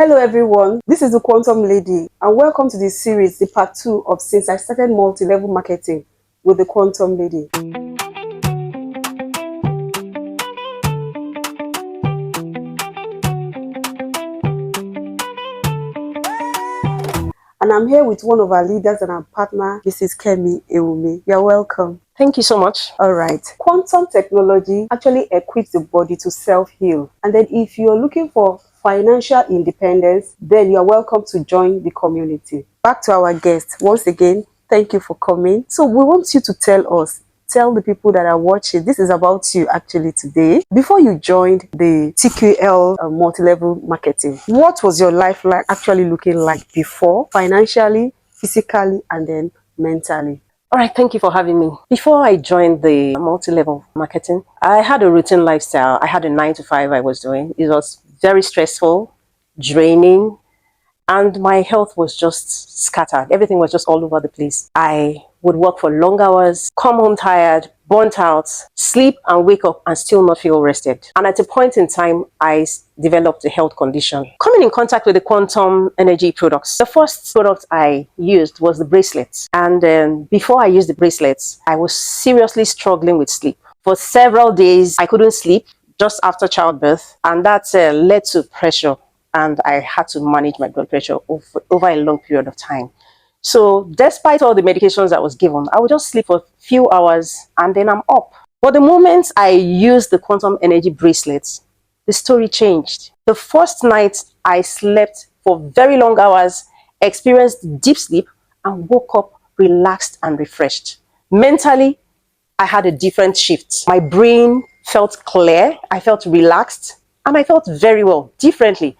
Hello everyone, this is the Quantum Lady and welcome to this series, the part 2 of Since I Started Multi-Level Marketing with the Quantum Lady. And I'm here with one of our leaders and our partner, Mrs. Kemi Ewumi. You're welcome. Thank you so much. All right. Quantum technology actually equips the body to self-heal. And then if you're looking for financial independence, then you're welcome to join the community. Back to our guest. Once again, thank you for coming. So we want you to tell the people that are watching, this is about you actually today. Before you joined the TQL multi-level marketing, what was your life like actually looking like before, financially, physically, and then mentally? All right, thank you for having me. Before I joined the multi-level marketing, I had a routine lifestyle. I had a 9 to 5 I was doing. It was very stressful, draining, and my health was just scattered. Everything was just all over the place. I would work for long hours, come home tired, burnt out, sleep and wake up and still not feel rested. And at a point in time, I developed a health condition. Coming in contact with the Quantum Energy products, the first product I used was the bracelets. And before I used the bracelets, I was seriously struggling with sleep. For several days, I couldn't sleep just after childbirth, and that led to pressure, and I had to manage my blood pressure over a long period of time. So despite all the medications I was given, I would just sleep for a few hours and then I'm up. But the moment I used the Quantum Energy Bracelets, the story changed. The first night I slept for very long hours, experienced deep sleep, and woke up relaxed and refreshed. Mentally, I had a different shift. My brain felt clear, I felt relaxed, and I felt very well, differently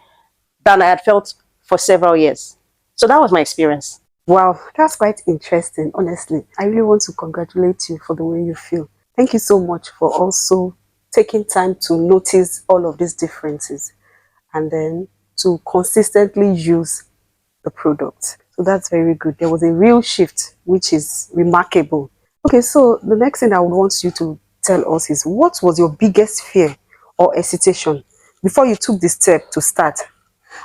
than I had felt for several years. So that was my experience. Wow, that's quite interesting, honestly. I really want to congratulate you for the way you feel. Thank you so much for also taking time to notice all of these differences and then to consistently use the product. So that's very good. There was a real shift, which is remarkable. Okay, so the next thing I would want you to tell us is, what was your biggest fear or hesitation before you took the step to start?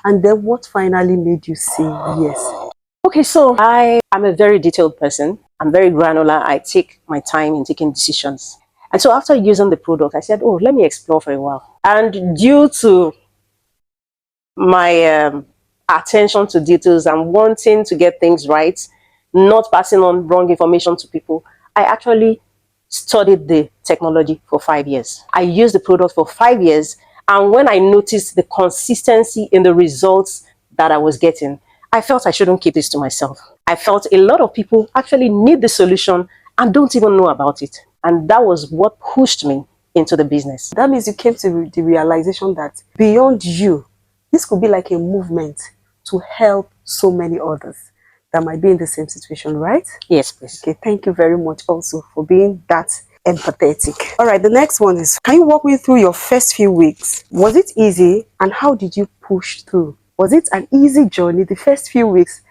And then what finally made you say yes? Okay, so I am a very detailed person. I'm very granular. I take my time in taking decisions. And so after using the product, I said, oh, let me explore for a while. And due to my attention to details and wanting to get things right, not passing on wrong information to people, I actually studied the technology for 5 years. I used the product for 5 years, and when I noticed the consistency in the results that I was getting, I felt I shouldn't keep this to myself. I felt a lot of people actually need the solution and don't even know about it. And that was what pushed me into the business. That means you came to the realization that beyond you, this could be like a movement to help so many others that might be in the same situation, right? Yes, please. Okay, thank you very much also for being that empathetic. All right, the next one is, can you walk me through your first few weeks? Was it easy, and how did you push through? Was it an easy journey the first few weeks?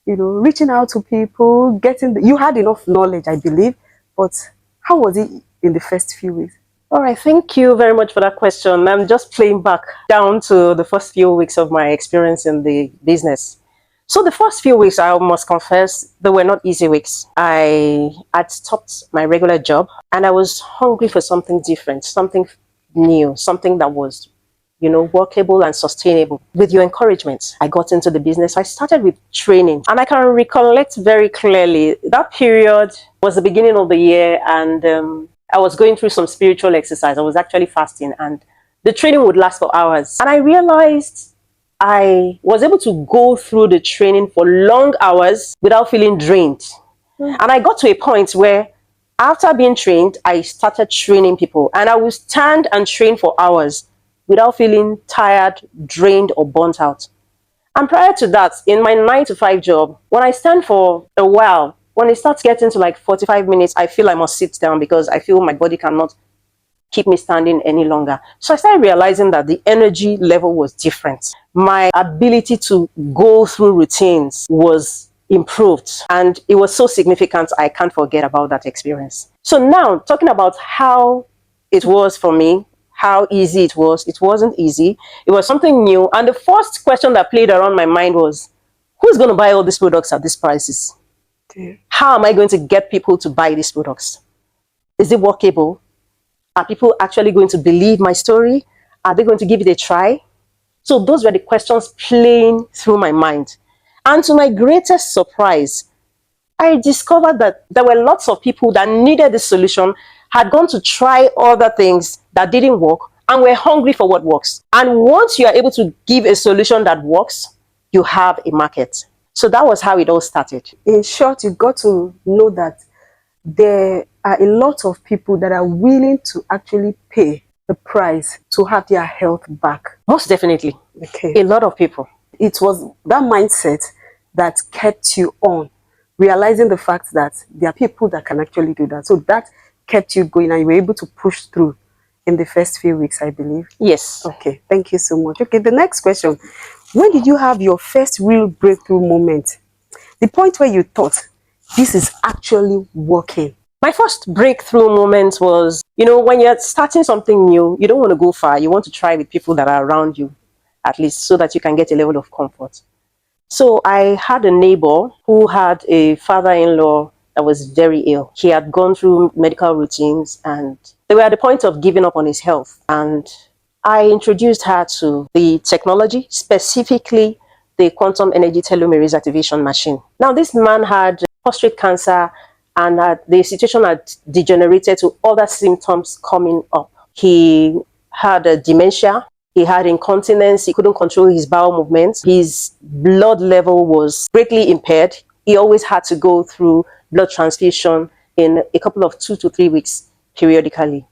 You know, reaching out to people, you had enough knowledge, I believe, but how was it in the first few weeks? All right, thank you very much for that question. I'm just playing back down to the first few weeks of my experience in the business. So the first few weeks, I must confess, they were not easy weeks. I had stopped my regular job and I was hungry for something different, something new, something that was, workable and sustainable. With your encouragement, I got into the business. I started with training, and I can recollect very clearly that period was the beginning of the year, and I was going through some spiritual exercise. I was actually fasting, and the training would last for hours. And I realized I was able to go through the training for long hours without feeling drained. And I got to a point where after being trained, I started training people, and I would stand and train for hours without feeling tired, drained, or burnt out. And prior to that, in my 9 to 5 job, when I stand for a while, when it starts getting to like 45 minutes, I feel I must sit down because I feel my body cannot keep me standing any longer. So I started realizing that the energy level was different. My ability to go through routines was improved, and it was so significant, I can't forget about that experience. So now, talking about how it was for me, how easy it was. It wasn't easy. It was something new. And the first question that played around my mind was, who's going to buy all these products at these prices? Okay. How am I going to get people to buy these products? Is it workable? Are people actually going to believe my story? Are they going to give it a try? So those were the questions playing through my mind. And to my greatest surprise, I discovered that there were lots of people that needed this solution, had gone to try other things that didn't work, and were hungry for what works. And once you are able to give a solution that works, you have a market. So that was how it all started. In short, you got to know that there are a lot of people that are willing to actually pay the price to have their health back. Most definitely. Okay. A lot of people. It was that mindset that kept you on, realizing the fact that there are people that can actually do that. So that kept you going and you were able to push through in the first few weeks, I believe. Yes. Okay, thank you so much. Okay, the next question. When did you have your first real breakthrough moment? The point where you thought, this is actually working. My first breakthrough moment was, when you're starting something new, you don't want to go far. You want to try with people that are around you, at least, so that you can get a level of comfort. So I had a neighbor who had a father-in-law that was very ill. He had gone through medical routines and they were at the point of giving up on his health. And I introduced her to the technology, specifically the Quantum Energy Telomerase Activation machine. Now, this man had prostate cancer and the situation had degenerated to other symptoms coming up. He had a dementia. He had incontinence. He couldn't control his bowel movements. His blood level was greatly impaired. He always had to go through blood transfusion in a couple of 2 to 3 weeks periodically.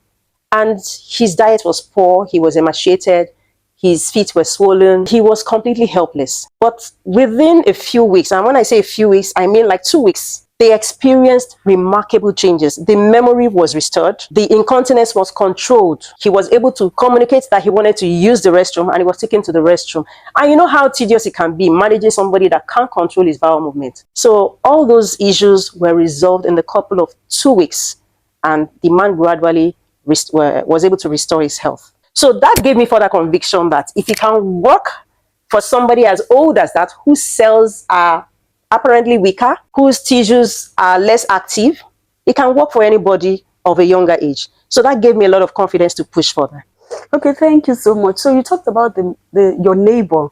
And his diet was poor. He was emaciated. His feet were swollen. He was completely helpless. But within a few weeks, and when I say a few weeks, I mean like 2 weeks, they experienced remarkable changes. The memory was restored. The incontinence was controlled. He was able to communicate that he wanted to use the restroom and he was taken to the restroom. And you know how tedious it can be managing somebody that can't control his bowel movement. So all those issues were resolved in the couple of 2 weeks and the man gradually was able to restore his health. So that gave me further conviction that if it can work for somebody as old as that, whose cells are apparently weaker, whose tissues are less active, it can work for anybody of a younger age. So that gave me a lot of confidence to push further. Okay, thank you so much. So you talked about your neighbor,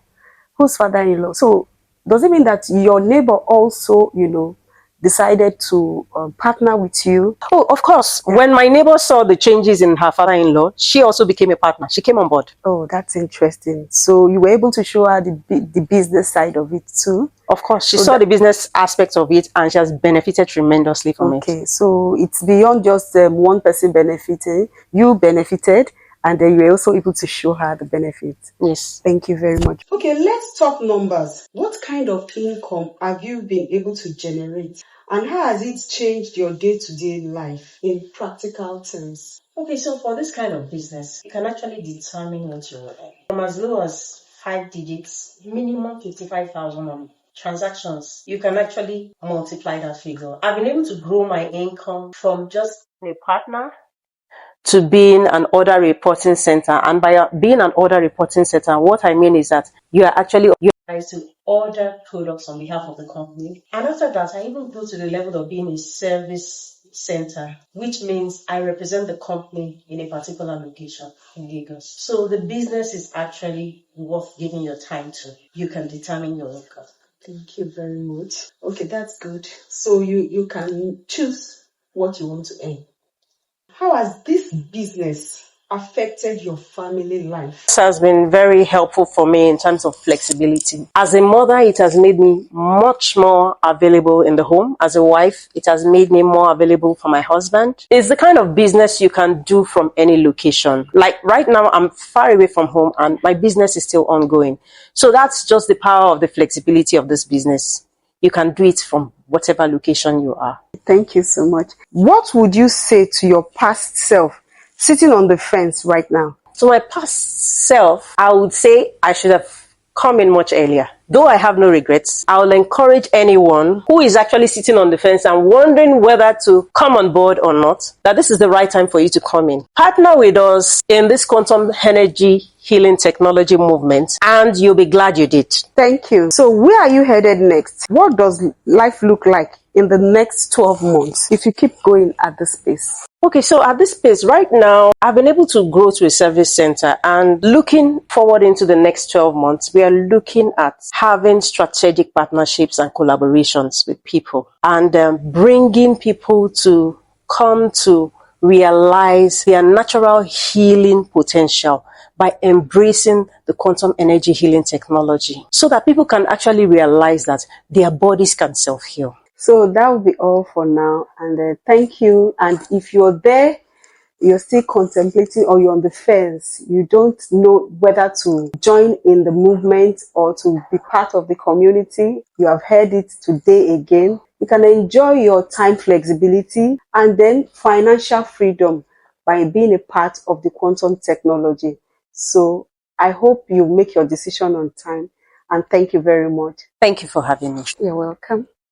whose father-in-law. So does it mean that your neighbor also, decided to partner with you? Oh, of course. Yeah. When my neighbor saw the changes in her father-in-law, she also became a partner. She came on board. Oh, that's interesting. So you were able to show her the business side of it too? Of course. She saw the business aspect of it and she has benefited tremendously from it. Okay, so it's beyond just one person benefiting. You benefited and then you were also able to show her the benefit. Yes. Thank you very much. Okay, let's talk numbers. What kind of income have you been able to generate? And how has it changed your day-to-day life in practical terms? Okay, so for this kind of business, you can actually determine what you earn. From as low as 5 digits, minimum 55,000 on transactions, you can actually multiply that figure. I've been able to grow my income from just a partner to being an order reporting center. And by being an order reporting center, what I mean is that you are actually to order products on behalf of the company. And after that, I even go to the level of being a service center, which means I represent the company in a particular location in Lagos. So the business is actually worth giving your time to. You can determine your income. Thank you very much. Okay, that's good. So you can choose what you want to earn. How has this business affected your family life? This has been very helpful for me in terms of flexibility. As a mother, it has made me much more available in the home. As a wife, it has made me more available for my husband. It's the kind of business you can do from any location. Like right now, I'm far away from home and my business is still ongoing. So that's just the power of the flexibility of this business. You can do it from whatever location you are. Thank you so much. What would you say to your past self sitting on the fence right now? So my past self, I would say I should have come in much earlier. Though I have no regrets, I'll encourage anyone who is actually sitting on the fence and wondering whether to come on board or not, that this is the right time for you to come in. Partner with us in this quantum energy healing technology movement, and you'll be glad you did. Thank you. So where are you headed next? What does life look like in the next 12 months if you keep going at this pace? Okay, so at this pace right now, I've been able to grow to a service center, and looking forward into the next 12 months, we are looking at having strategic partnerships and collaborations with people, and bringing people to come to realize their natural healing potential by embracing the quantum energy healing technology, so that people can actually realize that their bodies can self-heal. So that will be all for now, and thank you. And if you're there, you're still contemplating, or you're on the fence, you don't know whether to join in the movement or to be part of the community, you have heard it today again. You can enjoy your time flexibility and then financial freedom by being a part of the quantum technology. So I hope you make your decision on time, and thank you very much. Thank you for having me. You're welcome.